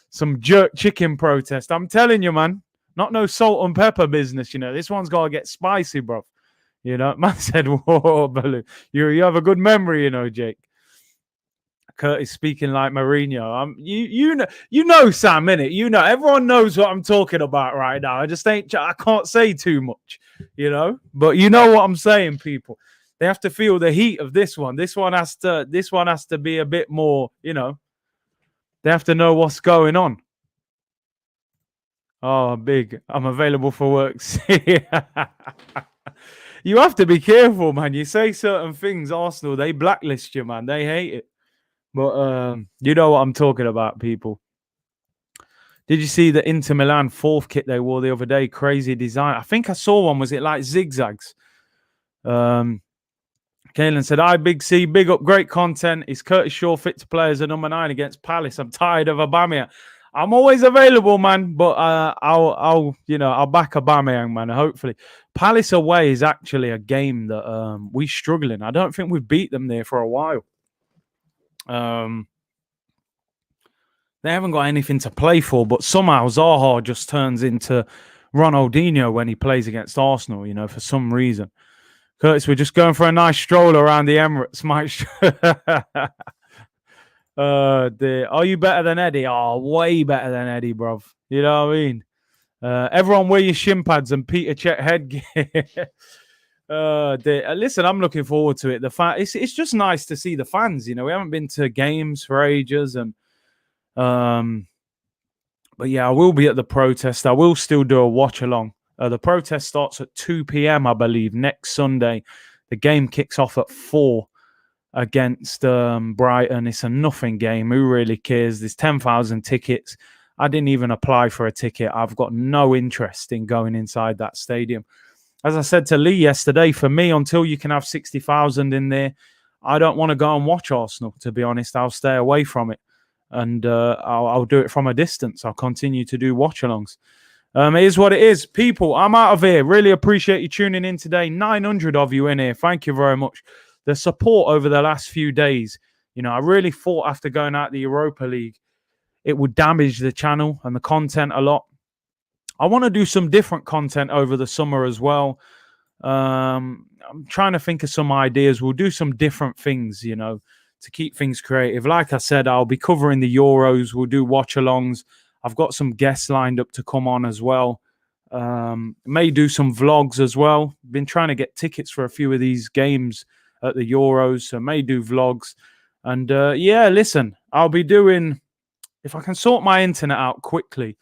Some jerk chicken protest. I'm telling you, man. Not no salt and pepper business, you know. This one's got to get spicy, bro. You know, man said, whoa, Baloo. You have a good memory, you know, Jake. Curtis speaking like Mourinho. You know, Sam, innit? You know, everyone knows what I'm talking about right now. I can't say too much, you know. But you know what I'm saying, people. They have to feel the heat of this one. This one has to be a bit more, you know. They have to know what's going on. Oh, big. I'm available for work. You have to be careful, man. You say certain things, Arsenal, they blacklist you, man. They hate it. But you know what I'm talking about, people. Did you see the Inter Milan 4th kit they wore the other day? Crazy design. I think I saw one. Was it like zigzags? Kalen said, hi, Big C. Big up. Great content. Is Curtis Shaw fit to play as a number 9 against Palace? I'm tired of Aubameyang. I'm always available, man. But I'll back Aubameyang, man. Hopefully. Palace away is actually a game that we're struggling. I don't think we've beat them there for a while. They haven't got anything to play for, but somehow Zaha just turns into Ronaldinho when he plays against Arsenal, you know, for some reason. Curtis, we're just going for a nice stroll around the Emirates, Mike. Are you better than Eddie? Oh, way better than Eddie, bruv. You know what I mean? Everyone wear your shin pads and Peter Cech headgear. Listen, I'm looking forward to it. It's just nice to see the fans. You know, we haven't been to games for ages, and but yeah, I will be at the protest. I will still do a watch along. The protest starts at 2 p.m. I believe next Sunday. The game kicks off at 4 against Brighton. It's a nothing game. Who really cares? There's 10,000 tickets. I didn't even apply for a ticket. I've got no interest in going inside that stadium. As I said to Lee yesterday, for me, until you can have 60,000 in there, I don't want to go and watch Arsenal, to be honest. I'll stay away from it, and I'll do it from a distance. I'll continue to do watch-alongs. It is what it is. People, I'm out of here. Really appreciate you tuning in today. 900 of you in here. Thank you very much. The support over the last few days, you know, I really thought after going out the Europa League, it would damage the channel and the content a lot. I want to do some different content over the summer as well. I'm trying to think of some ideas. We'll do some different things, you know, to keep things creative. Like I said, I'll be covering the Euros. We'll do watch-alongs. I've got some guests lined up to come on as well. May do some vlogs as well. Been trying to get tickets for a few of these games at the Euros, so may do vlogs. And yeah, listen, I'll be doing if I can sort my internet out quickly,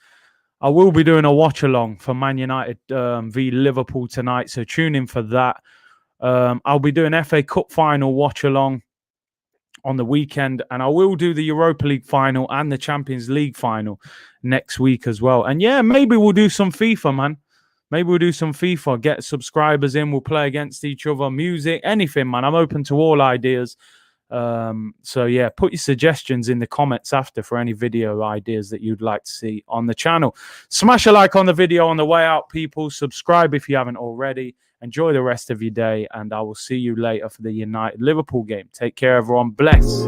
I will be doing a watch along for Man United v Liverpool tonight. So tune in for that. I'll be doing FA Cup final watch along on the weekend, and I will do the Europa League final and the Champions League final next week as well. And yeah, maybe we'll do some FIFA, man. Maybe we'll do some FIFA, get subscribers in, we'll play against each other, music, anything, man. I'm open to all ideas. So yeah, put your suggestions in the comments after for any video ideas that you'd like to see on the channel. Smash a like on the video on the way out, people. Subscribe if you haven't already. Enjoy the rest of your day, and I will see you later for the United Liverpool game. Take care, everyone. Bless.